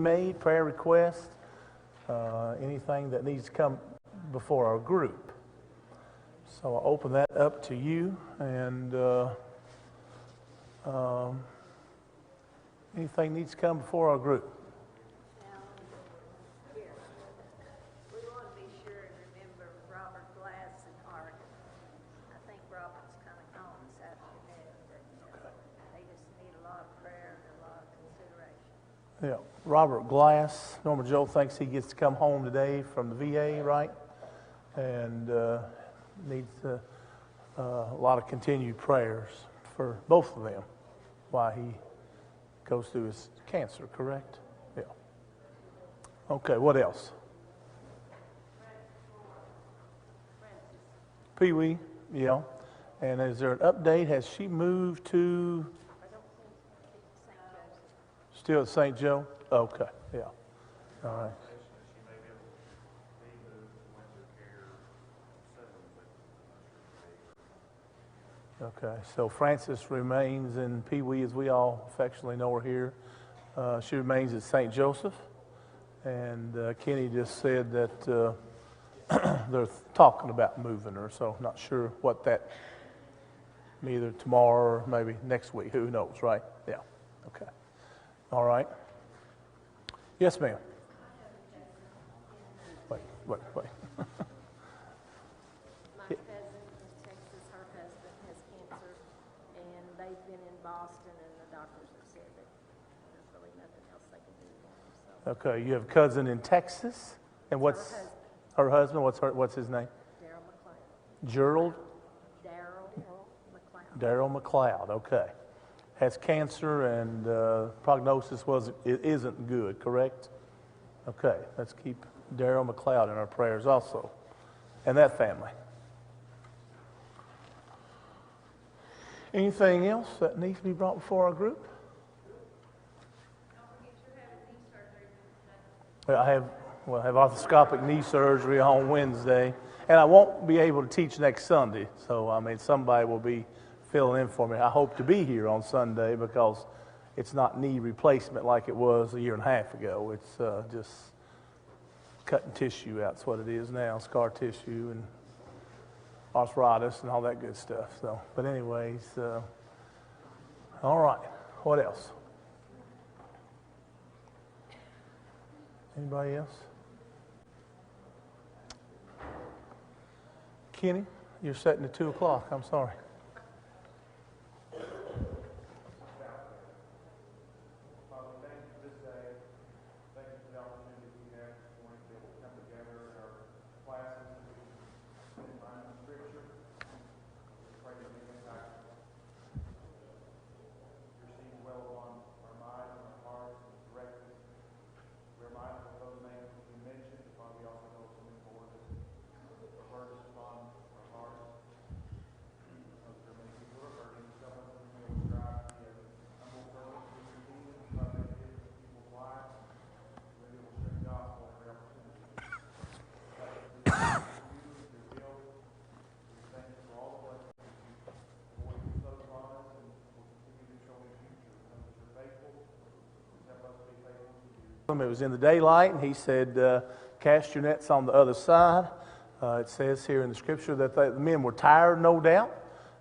made, prayer requests, anything that needs to come before our group. So I'll open that up to you, and anything needs to come before our group. We want to be sure and remember Robert Glass in Oregon. I think Robert's coming home this afternoon, but they just need a lot of prayer and a lot of consideration. Yeah, Robert Glass. Norma Joe thinks he gets to come home today from the VA, right? And needs a lot of continued prayers for both of them while he goes through his cancer, correct? Yeah. Okay, what else? Pee Wee, yeah. And is there an update? Has she moved to? Still at St. Joe? Okay, yeah. All right. Okay, so Frances remains in Pee Wee, as we all affectionately know her here. She remains at St. Joseph. And Kenny just said that they're talking about moving her, so not sure what that, either tomorrow or maybe next week. Who knows, right? Yeah, okay. All right. Yes, ma'am. Wait. My cousin in Texas, her husband has cancer, and they've been in Boston, and the doctors have said that there's really nothing else they can do for him. So Okay, you have a cousin in Texas, and what's her husband? What's his name? Daryl McLeod. Gerald? McLeod. Daryl McLeod, okay. Has cancer, and prognosis isn't good, correct? Okay, let's keep Daryl McLeod in our prayers also, and that family. Anything else that needs to be brought before our group? I have arthroscopic knee surgery on Wednesday, and I won't be able to teach next Sunday. So, somebody will be filling in for me. I hope to be here on Sunday because it's not knee replacement like it was a year and a half ago. It's just cutting tissue out. That's what it is now, scar tissue and arthritis and all that good stuff. So, but anyways, all right. What else? Anybody else? Kenny, you're setting at 2 o'clock. I'm sorry. It was in the daylight, and he said, cast your nets on the other side. It says here in the scripture that the men were tired, no doubt,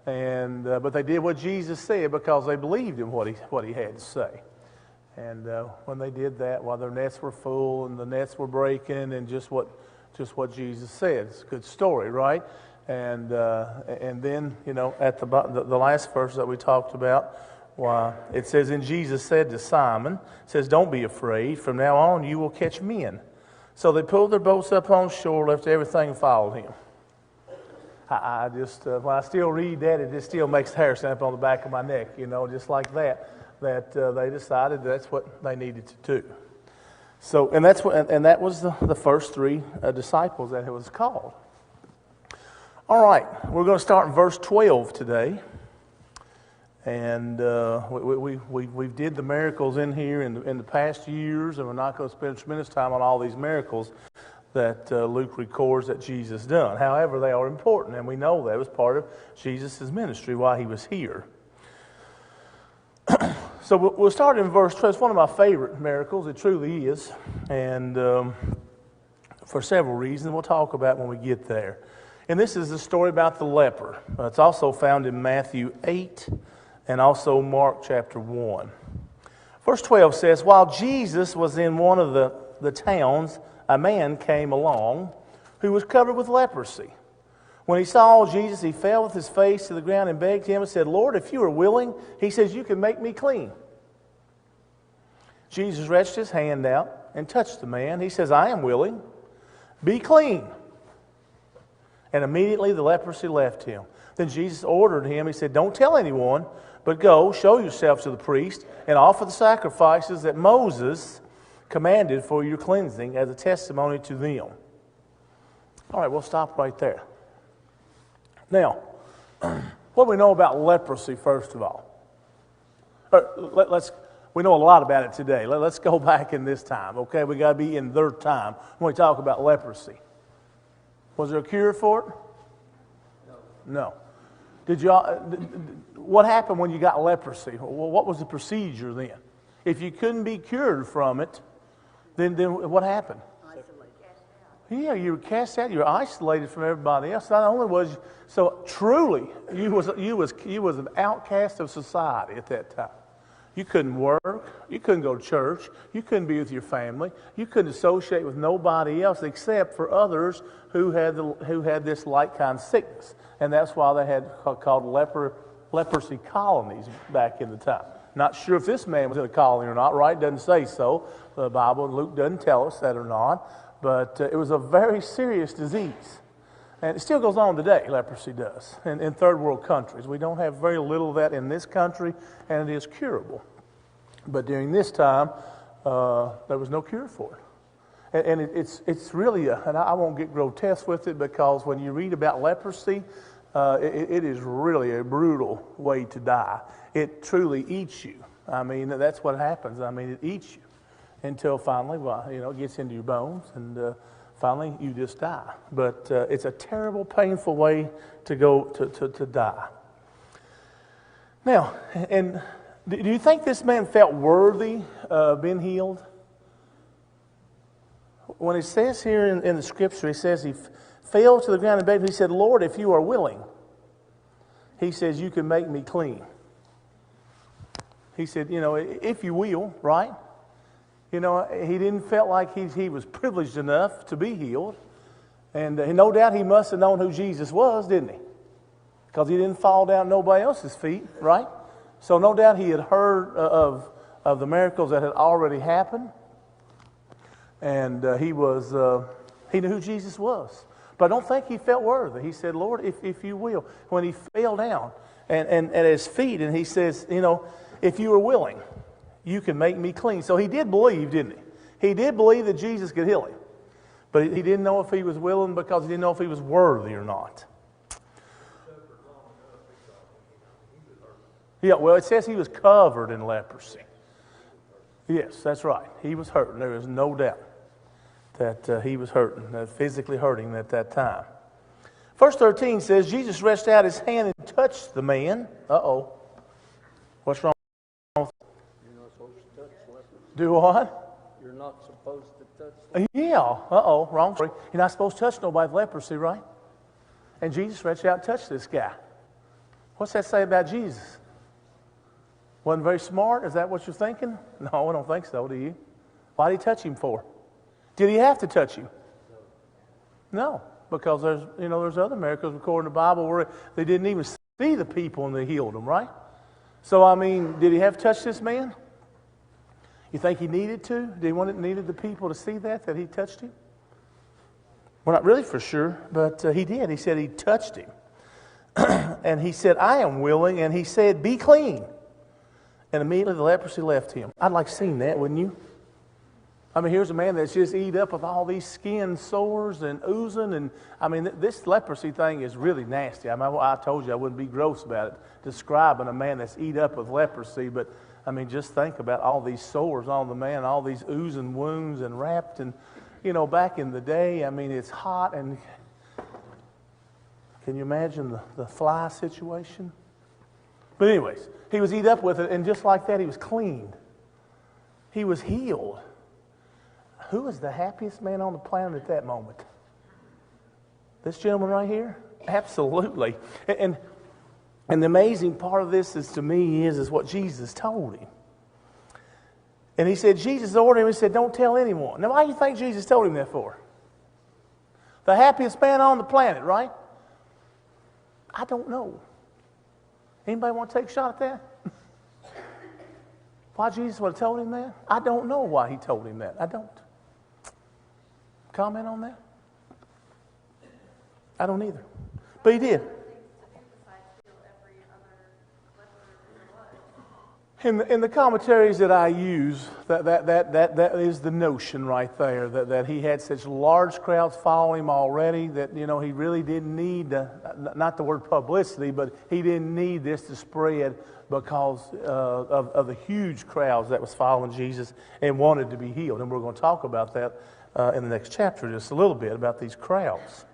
and but they did what Jesus said because they believed in what he had to say. And when they did that, while their nets were full and the nets were breaking, and just what Jesus said, it's a good story, right? And then at the last verse that we talked about. Why, it says, and Jesus said to Simon, it says, don't be afraid. From now on, you will catch men. So they pulled their boats up on shore, left everything, and followed him. I just, when I still read that, it just still makes the hair stand up on the back of my neck, just like that they decided that's what they needed to do. So, and that was the first three disciples that it was called. All right, we're going to start in verse 12 today. And we did the miracles in here in the past years, and we're not going to spend tremendous time on all these miracles that Luke records that Jesus done. However, they are important, and we know that was part of Jesus' ministry while he was here. So we'll start in verse 12. It's one of my favorite miracles. It truly is. And for several reasons we'll talk about when we get there. And this is the story about the leper. It's also found in Matthew 8 and also Mark chapter 1. Verse 12 says, while Jesus was in one of the towns, a man came along who was covered with leprosy. When he saw Jesus, he fell with his face to the ground and begged him and said, Lord, if you are willing, he says, you can make me clean. Jesus reached his hand out and touched the man. He says, I am willing. Be clean. And immediately the leprosy left him. Then Jesus ordered him, he said, don't tell anyone, but go, show yourself to the priest, and offer the sacrifices that Moses commanded for your cleansing as a testimony to them. All right, we'll stop right there. Now, what do we know about leprosy, first of all? We know a lot about it today. Let's go back in this time, okay? We got to be in their time when we talk about leprosy. Was there a cure for it? No. What happened when you got leprosy? Well, what was the procedure then? If you couldn't be cured from it, then what happened? Yeah, you were cast out. You were isolated from everybody else. Not only was so truly you was an outcast of society at that time. You couldn't work. You couldn't go to church. You couldn't be with your family. You couldn't associate with nobody else except for others who had this like kind of sickness, and that's why they had called leprosy colonies back in the time. Not sure if this man was in a colony or not. Right? Doesn't say so. The Bible, Luke doesn't tell us that or not. But it was a very serious disease. And it still goes on today, leprosy does, in third world countries. We don't have very little of that in this country, and it is curable. But during this time, there was no cure for it. And it's really, and I won't get grotesque with it, because when you read about leprosy, it is really a brutal way to die. It truly eats you. I mean, that's what happens. I mean, it eats you. Until finally, it gets into your bones, and finally you just die. But it's a terrible, painful way to go to die. Now, and do you think this man felt worthy of being healed? When it says here in the scripture, he says he fell to the ground and begged. He said, Lord, if you are willing, he says, you can make me clean. He said, if you will, right? He didn't feel like he was privileged enough to be healed. And no doubt he must have known who Jesus was, didn't he? Because he didn't fall down at nobody else's feet, right? So no doubt he had heard of the miracles that had already happened. And he knew who Jesus was. But I don't think he felt worthy. He said, Lord, if you will. When he fell down and at his feet, and he says, if you are willing, you can make me clean. So he did believe, didn't he? He did believe that Jesus could heal him. But he didn't know if he was willing, because he didn't know if he was worthy or not. Yeah, well, it says he was covered in leprosy. Yes, that's right. He was hurting. There is no doubt that he was hurting, physically hurting at that time. Verse 13 says, Jesus reached out his hand and touched the man. Uh-oh. What's wrong? Do what? You're not supposed to touch. Yeah. Uh-oh. Wrong story. You're not supposed to touch nobody with leprosy, right? And Jesus reached out and touched this guy. What's that say about Jesus? Wasn't very smart? Is that what you're thinking? No, I don't think so, do you? Why did he touch him for? Did he have to touch him? No. Because there's other miracles recorded in the Bible where they didn't even see the people and they healed them, right? So, did he have to touch this man? You think he needed to? Did he needed the people to see that he touched him? Well, not really for sure, but he did. He said he touched him. And he said, I am willing. And he said, be clean. And immediately the leprosy left him. I'd like to see that, wouldn't you? Here's a man that's just eat up with all these skin sores and oozing. And, this leprosy thing is really nasty. I told you I wouldn't be gross about it, describing a man that's eat up with leprosy, but just think about all these sores on the man, all these oozing wounds and wrapped. And, back in the day, it's hot. And can you imagine the fly situation? But anyways, he was eat up with it, and just like that, he was cleaned. He was healed. Who was the happiest man on the planet at that moment? This gentleman right here? Absolutely. And the amazing part of this is, to me, is what Jesus told him. And he said, Jesus ordered him, he said, don't tell anyone. Now, why do you think Jesus told him that for? The happiest man on the planet, right? I don't know. Anybody want to take a shot at that? Why Jesus would have told him that? I don't know why he told him that. I don't. Comment on that? I don't either. But he did. In the commentaries that I use, that is the notion right there, that he had such large crowds following him already that, he really didn't need, not the word publicity, but he didn't need this to spread because of the huge crowds that was following Jesus and wanted to be healed. And we're going to talk about that in the next chapter just a little bit, about these crowds.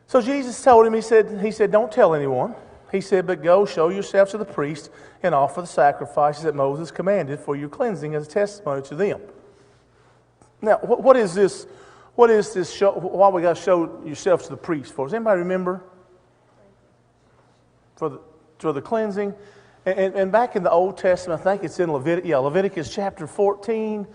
So Jesus told him, he said, don't tell anyone. He said, but go show yourself to the priest and offer the sacrifices that Moses commanded for your cleansing as a testimony to them. Now, what is this? What is this show? Why we got to show yourself to the priest for? Does anybody remember? For the cleansing. And back in the Old Testament, I think it's in Leviticus chapter 14,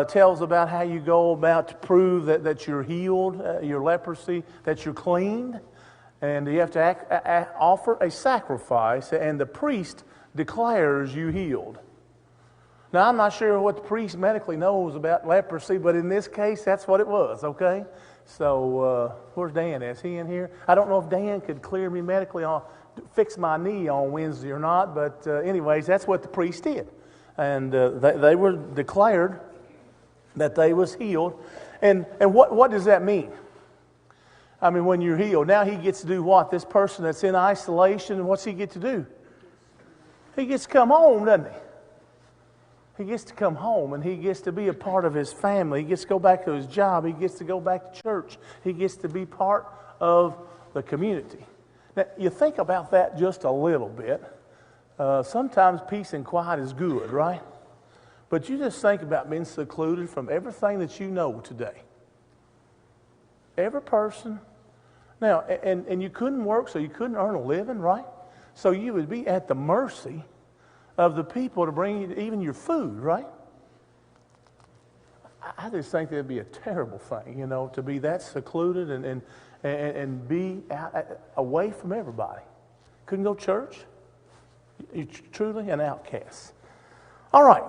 tells about how you go about to prove that you're healed, your leprosy, that you're cleaned. And you have to offer a sacrifice, and the priest declares you healed. Now, I'm not sure what the priest medically knows about leprosy, but in this case, that's what it was, okay? So, where's Dan? Is he in here? I don't know if Dan could clear me medically fix my knee on Wednesday or not, but anyways, that's what the priest did. And they were declared that they was healed. And what does that mean? I mean, when you're healed, now he gets to do what? This person that's in isolation, what's he get to do? He gets to come home, doesn't he? He gets to come home, and he gets to be a part of his family. He gets to go back to his job. He gets to go back to church. He gets to be part of the community. Now, you think about that just a little bit. Sometimes peace and quiet is good, right? But you just think about being secluded from everything that you know today. Every person. Now, and you couldn't work, so you couldn't earn a living, right? So you would be at the mercy of the people to bring you even your food, right? I just think that'd be a terrible thing, to be that secluded and be away from everybody. Couldn't go to church. You're truly an outcast. All right.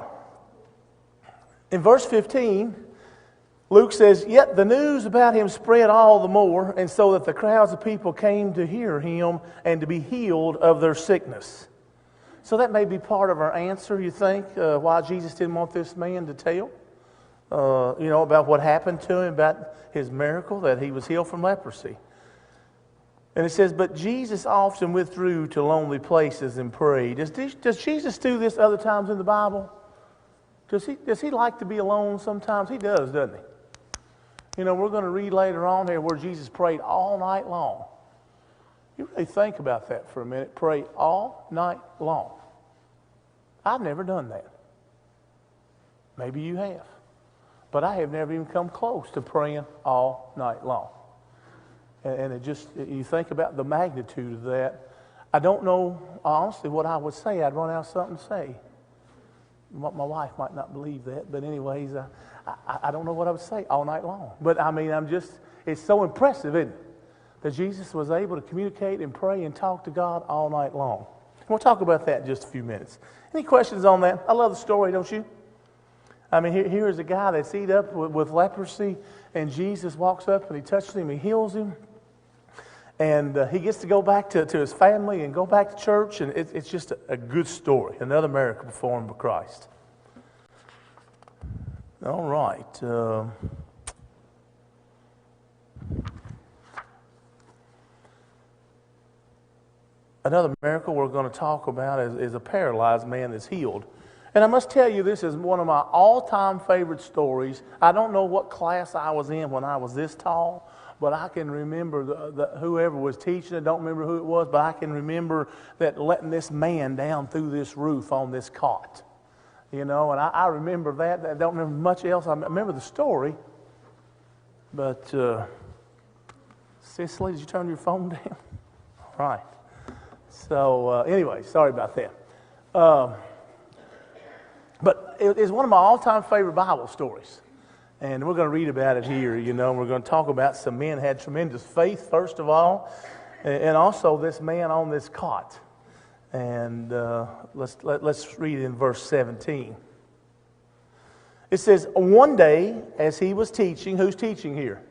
In verse 15, Luke says, yet the news about him spread all the more, and so that the crowds of people came to hear him and to be healed of their sickness. So that may be part of our answer, you think, why Jesus didn't want this man to tell, about what happened to him, about his miracle, that he was healed from leprosy. And it says, but Jesus often withdrew to lonely places and prayed. Does Jesus do this other times in the Bible? Does he like to be alone sometimes? He does, doesn't he? We're going to read later on here where Jesus prayed all night long. You really think about that for a minute. Pray all night long. I've never done that. Maybe you have. But I have never even come close to praying all night long. And you think about the magnitude of that. I don't know, honestly, what I would say. I'd run out of something to say. My wife might not believe that, but anyways, I don't know what I would say all night long. But I mean, it's so impressive, isn't it? That Jesus was able to communicate and pray and talk to God all night long. And we'll talk about that in just a few minutes. Any questions on that? I love the story, don't you? I mean, here's a guy that's eat up with leprosy, and Jesus walks up and he touches him, he heals him. And he gets to go back to his family and go back to church, and it's just a good story. Another miracle performed by Christ. All right. Another miracle we're going to talk about is a paralyzed man that's healed. And I must tell you, this is one of my all-time favorite stories. I don't know what class I was in when I was this tall, but I can remember whoever was teaching. I don't remember who it was, but I can remember that letting this man down through this roof on this cot. You know, and I remember that. I don't remember much else. I remember the story. But, Cicely, did you turn your phone down? All right. So, anyway, sorry about that. But it's one of my all-time favorite Bible stories. And we're going to read about it here, you know. We're going to talk about some men had tremendous faith, first of all, and also this man on this cot. And let's read it in verse 17. It says, one day as he was teaching, who's teaching here?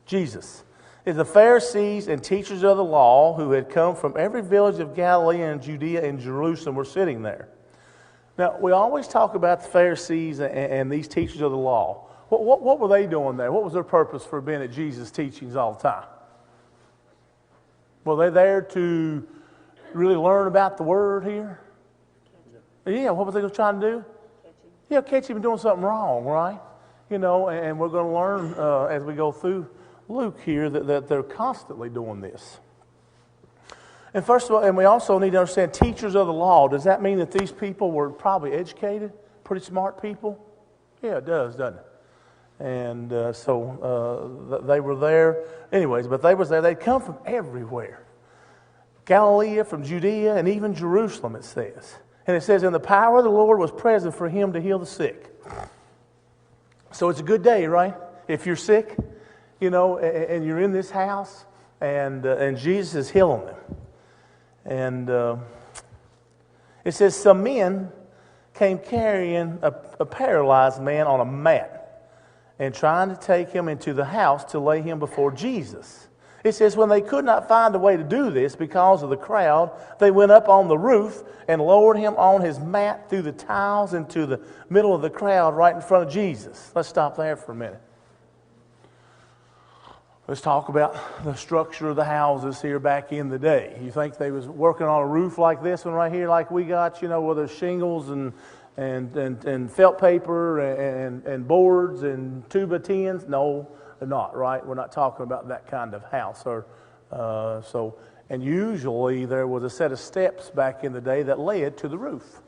Jesus. The Pharisees and teachers of the law who had come from every village of Galilee and Judea and Jerusalem were sitting there. Now, we always talk about the Pharisees and these teachers of the law. What were they doing there? What was their purpose for being at Jesus' teachings all the time? Were they there to really learn about the Word here? Yeah, what were they trying to do? Yeah, catch him doing something wrong, right? You know, and we're going to learn as we go through Luke here that they're constantly doing this. And first of all, and we also need to understand teachers of the law. Does that mean that these people were probably educated, pretty smart people? Yeah, it does, doesn't it? And so they were there. Anyways, but they was there. They'd come from everywhere. Galilee, from Judea, and even Jerusalem, it says. And it says, and the power of the Lord was present for him to heal the sick. So it's a good day, right? If you're sick, you know, and you're in this house, and Jesus is healing them. And it says, some men came carrying a paralyzed man on a mat and trying to take him into the house to lay him before Jesus. It says, when they could not find a way to do this because of the crowd, they went up on the roof and lowered him on his mat through the tiles into the middle of the crowd right in front of Jesus. Let's stop there for a minute. Let's talk about the structure of the houses here back in the day. You think they was working on a roof like this one right here, like we got, you know, where there's shingles and felt paper and boards and tuba tins? No, they're not, right? We're not talking about that kind of house. And usually there was a set of steps back in the day that led to the roof.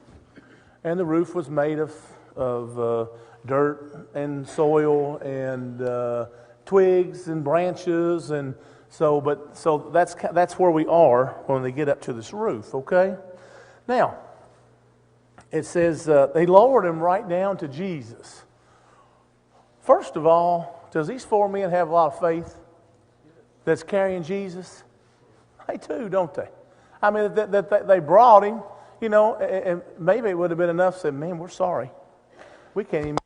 And the roof was made of dirt and soil and twigs and branches, and so that's where we are when they get up to this roof. Okay, now it says they lowered him right down to Jesus. First of all, does these four men have a lot of faith that's carrying Jesus? They do, don't they? I mean, that they brought him, you know, and maybe it would have been enough to say, man, we're sorry, we can't even.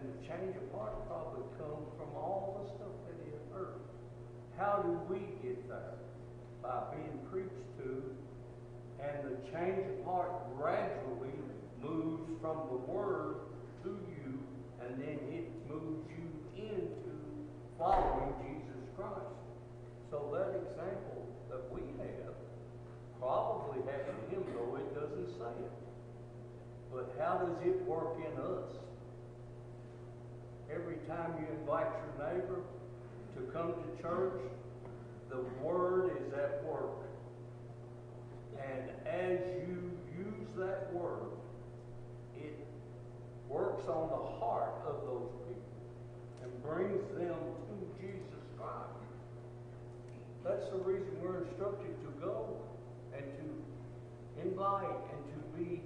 the change of heart probably comes from all the stuff that he had heard. How do we get there? By being preached to, and the change of heart gradually moves from the Word to you, and then it moves you into following Jesus Christ. So that example that we have probably happened to him, though it doesn't say it. But how does it work in us? Every time you invite your neighbor to come to church, the Word is at work. And as you use that Word, it works on the heart of those people and brings them to Jesus Christ. That's the reason we're instructed to go and to invite and to be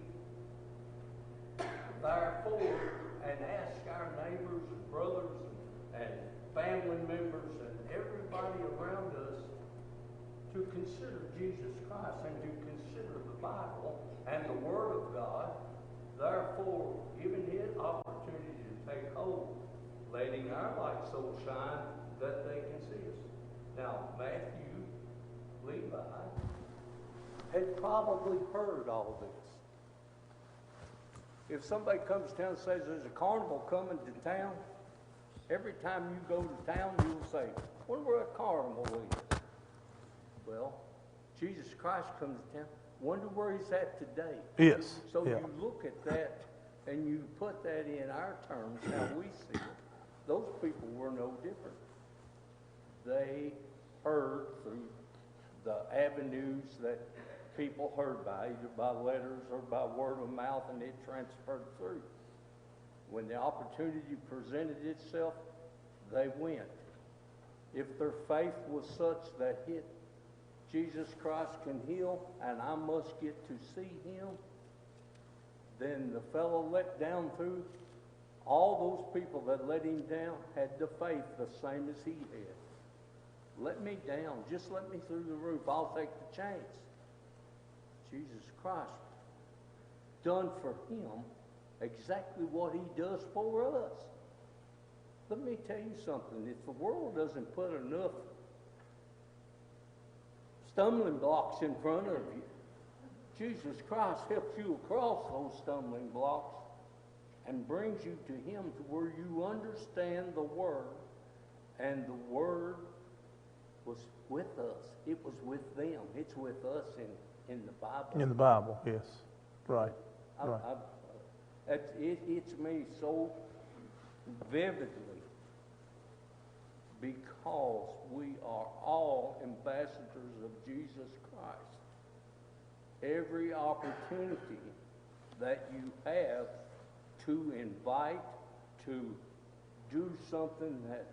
therefore and ask our neighbors and brothers and family members and everybody around us to consider Jesus Christ and to consider the Bible and the Word of God, therefore giving it opportunity to take hold, letting our light so shine that they can see us. Now, Matthew, Levi, had probably heard all this. If somebody comes to town and says there's a carnival coming to town, every time you go to town, you'll say, wonder where a carnival is. Well, Jesus Christ comes to town. Wonder where he's at today. Yes. So Yeah. you look at that and you put that in our terms, how we see it. Those people were no different. They heard through the avenues that people heard by, either by letters or by word of mouth, and it transferred through. When the opportunity presented itself, they went. If their faith was such that Jesus Christ can heal and I must get to see him, then the fellow let down through, all those people that let him down had the faith the same as he had. Let me down, just let me through the roof, I'll take the chance. Jesus Christ done for him exactly what he does for us. Let me tell you something, if the world doesn't put enough stumbling blocks in front of you, Jesus Christ helps you across those stumbling blocks and brings you to him to where you understand the Word, and the Word was with us. It was with them. It's with us in the Bible. In the Bible, yes. Right. Right. It's me so vividly because we are all ambassadors of Jesus Christ. Every opportunity that you have to invite, to do something that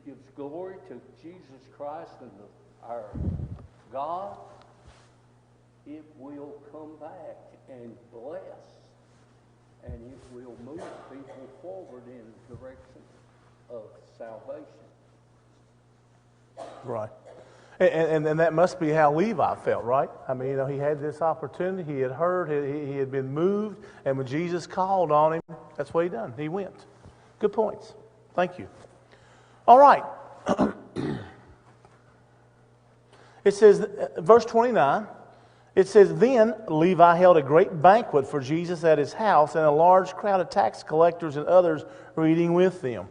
gives glory to Jesus Christ and our God, it will come back and bless, and it will move people forward in the direction of salvation. Right. And that must be how Levi felt, right? I mean, he had this opportunity. He had heard. He had been moved. And when Jesus called on him, that's what he done. He went. Good points. Thank you. All right. It says, verse 29, it says, then Levi held a great banquet for Jesus at his house, and a large crowd of tax collectors and others were eating with them.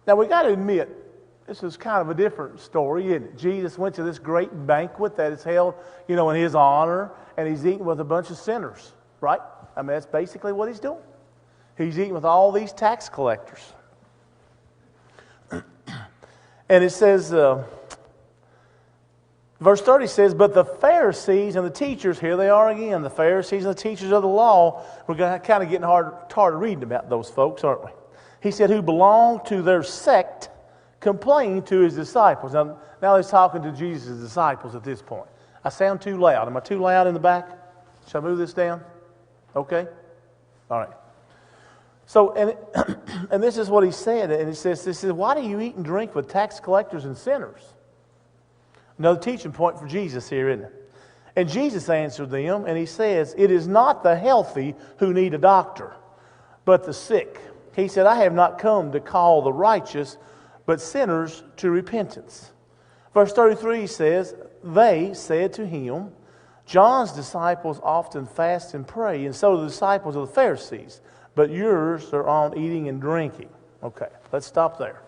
Now, we got to admit, this is kind of a different story, isn't it? Jesus went to this great banquet that is held, in his honor, and he's eating with a bunch of sinners, right? I mean, that's basically what he's doing. He's eating with all these tax collectors. And it says, verse 30 says, but the Pharisees and the teachers, here they are again, the Pharisees and the teachers of the law, we're kind of getting tired of reading about those folks, aren't we? He said, who belonged to their sect, complained to his disciples. Now he's talking to Jesus' disciples at this point. I sound too loud. Am I too loud in the back? Shall I move this down? Okay? All right. So, and this is what he said, and he says, why do you eat and drink with tax collectors and sinners? Another teaching point for Jesus here, isn't it? And Jesus answered them, and he says, it is not the healthy who need a doctor, but the sick. He said, I have not come to call the righteous, but sinners to repentance. Verse 33 says, they said to him, John's disciples often fast and pray, and so do the disciples of the Pharisees, but yours are on eating and drinking. Okay, let's stop there.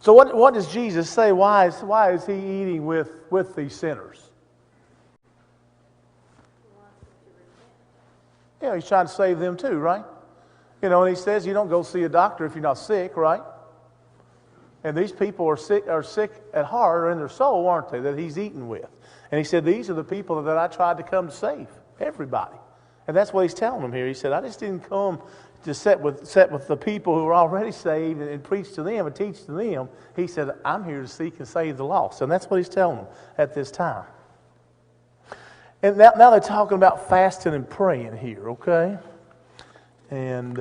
So what does Jesus say? Why is he eating with these sinners? Yeah, he's trying to save them too, right? You know, and he says you don't go see a doctor if you're not sick, right? And these people are sick at heart or in their soul, aren't they, that he's eating with. And he said, these are the people that I tried to come to save, everybody. And that's what he's telling them here. He said, I just didn't come to sit with the people who are already saved and preach to them and teach to them. He said, I'm here to seek and save the lost. And that's what he's telling them at this time. And now they're talking about fasting and praying here, okay? And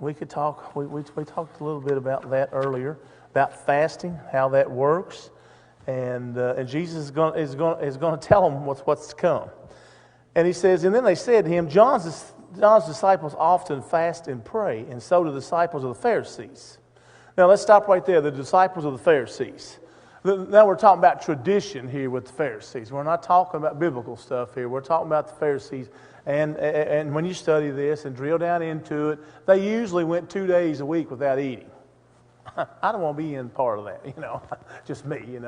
we could talk, we talked a little bit about that earlier, about fasting, how that works. And Jesus is going to tell them what's to come. And he says, and then they said to him, John's disciples often fast and pray, and so do the disciples of the Pharisees. Now let's stop right there, the disciples of the Pharisees. Now we're talking about tradition here with the Pharisees. We're not talking about biblical stuff here. We're talking about the Pharisees. And when you study this and drill down into it, they usually went 2 days a week without eating. I don't want to be in part of that, just me,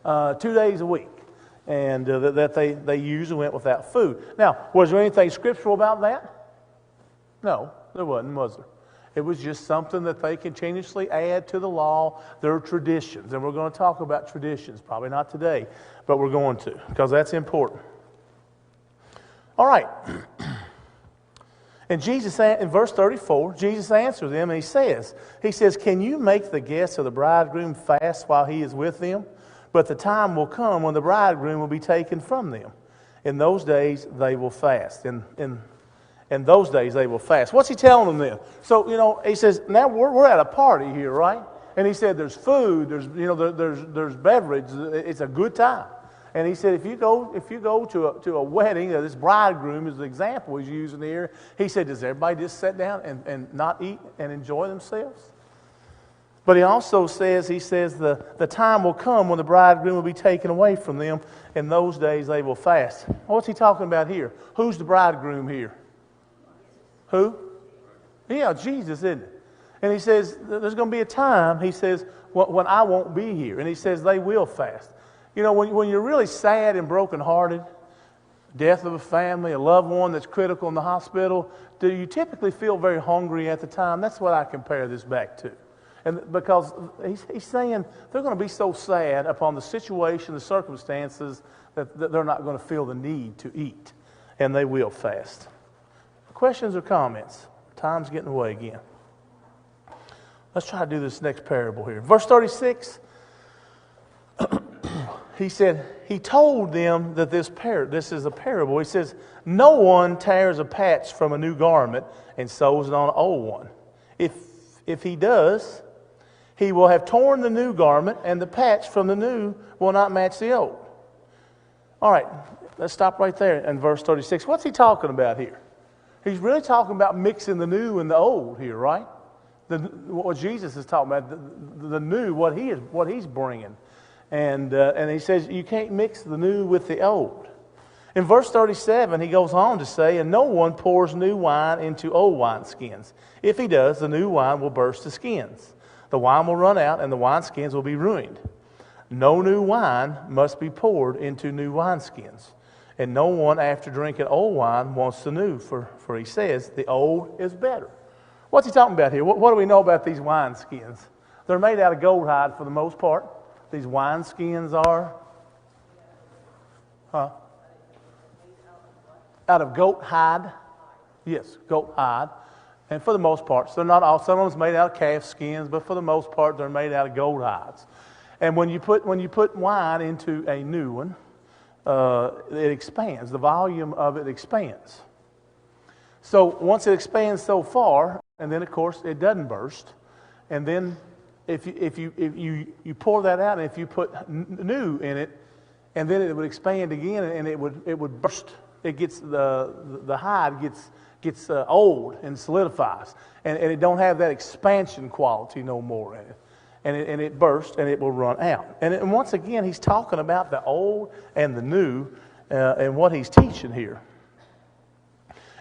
but 2 days a week. And that they usually went without food. Now, was there anything scriptural about that? No, there wasn't, was there? It was just something that they continuously add to the law, their traditions. And we're going to talk about traditions, probably not today, but we're going to, because that's important. All right. And Jesus, in verse 34, Jesus answers them and he says, can you make the guests of the bridegroom fast while he is with them? But the time will come when the bridegroom will be taken from them. In those days they will fast. In those days they will fast. What's he telling them then? So, he says, now we're at a party here, right? And he said there's food, there's beverage, it's a good time. And he said, if you go to a wedding, this bridegroom is the example he's using here. He said, does everybody just sit down and not eat and enjoy themselves? But he also says, the time will come when the bridegroom will be taken away from them. In those days they will fast. What's he talking about here? Who's the bridegroom here? Who? Yeah, Jesus, isn't it? And he says, there's going to be a time, he says, when I won't be here. And he says, they will fast. When you're really sad and brokenhearted, death of a family, a loved one that's critical in the hospital, do you typically feel very hungry at the time? That's what I compare this back to. And because he's saying they're going to be so sad upon the situation, the circumstances, that they're not going to feel the need to eat. And they will fast. Questions or comments? Time's getting away again. Let's try to do this next parable here. Verse 36, he said, he told them that this is a parable. He says, no one tears a patch from a new garment and sews it on an old one. If he does, he will have torn the new garment, and the patch from the new will not match the old. All right, let's stop right there in verse 36. What's he talking about here? He's really talking about mixing the new and the old here, right? What Jesus is talking about, the new, what he's bringing. And he says you can't mix the new with the old. In verse 37, he goes on to say, and no one pours new wine into old wineskins. If he does, the new wine will burst the skins. The wine will run out, and the wineskins will be ruined. No new wine must be poured into new wineskins. And no one, after drinking old wine, wants the new, for he says, the old is better. What's he talking about here? What do we know about these wineskins? They're made out of goat hide for the most part. These wineskins are. Out of goat hide. Yes, goat hide. And for the most part, so they're not all. Some of them's made out of calf skins, but for the most part, they're made out of goat hides. And when you put wine into a new one, it expands. The volume of it expands. So once it expands so far, and then of course it doesn't burst, and then if you pour that out, and if you put new in it, and then it would expand again, and it would burst. It gets the hide gets old and solidifies, and it don't have that expansion quality no more in it. And it bursts and it will run out. And once again, he's talking about the old and the new and what he's teaching here.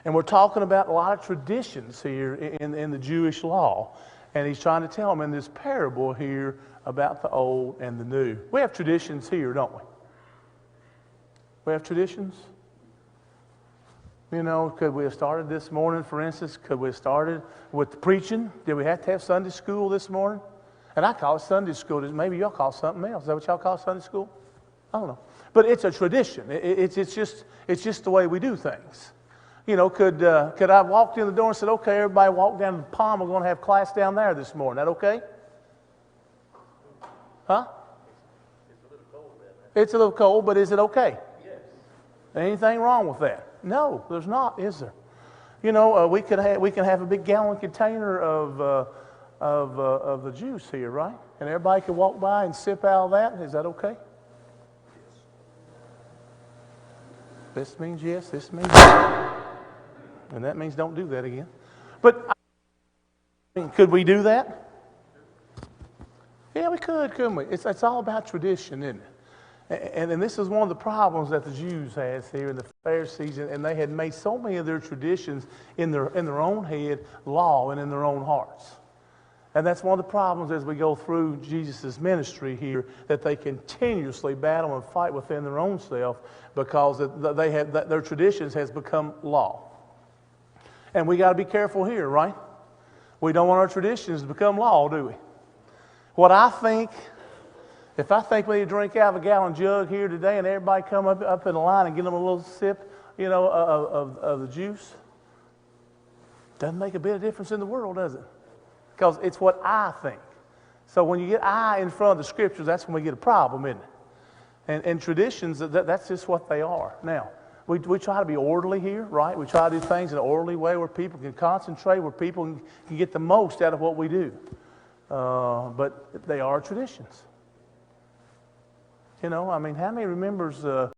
And we're talking about a lot of traditions here in the Jewish law. And he's trying to tell them in this parable here about the old and the new. We have traditions here, don't we? We have traditions. You know, could we have started this morning, for instance? Could we have started with preaching? Did we have to have Sunday school this morning? And I call it Sunday school. Maybe y'all call it something else. Is that what y'all call Sunday school? I don't know. But it's a tradition. It's just the way we do things. You know, could I have walked in the door and said, okay, everybody walk down to the pond. We're going to have class down there this morning. That okay? Huh? It's a little cold then. It's a little cold, but is it okay? Yes. Anything wrong with that? No, there's not, is there? You know, we can have a big gallon container of the juice here, right? And everybody can walk by and sip out of that. Is that okay? Yes. This means yes. This means no. And that means don't do that again. But could we do that? Yeah, we could, couldn't we? It's all about tradition, isn't it? And this is one of the problems that the Jews had here and the Pharisees, and they had made so many of their traditions in their own head law and in their own hearts. And that's one of the problems as we go through Jesus' ministry here, that they continuously battle and fight within their own self because their traditions has become law. And we got to be careful here, right? We don't want our traditions to become law, do we? What I think, if I think we need to drink out of a gallon jug here today and everybody come up in a line and get them a little sip, you know, of the juice, doesn't make a bit of difference in the world, does it? Because it's what I think. So when you get I in front of the Scriptures, that's when we get a problem, isn't it? And traditions, that's just what they are. Now, we try to be orderly here, right? We try to do things in an orderly way where people can concentrate, where people can get the most out of what we do. But they are traditions. You know, I mean, how many remembers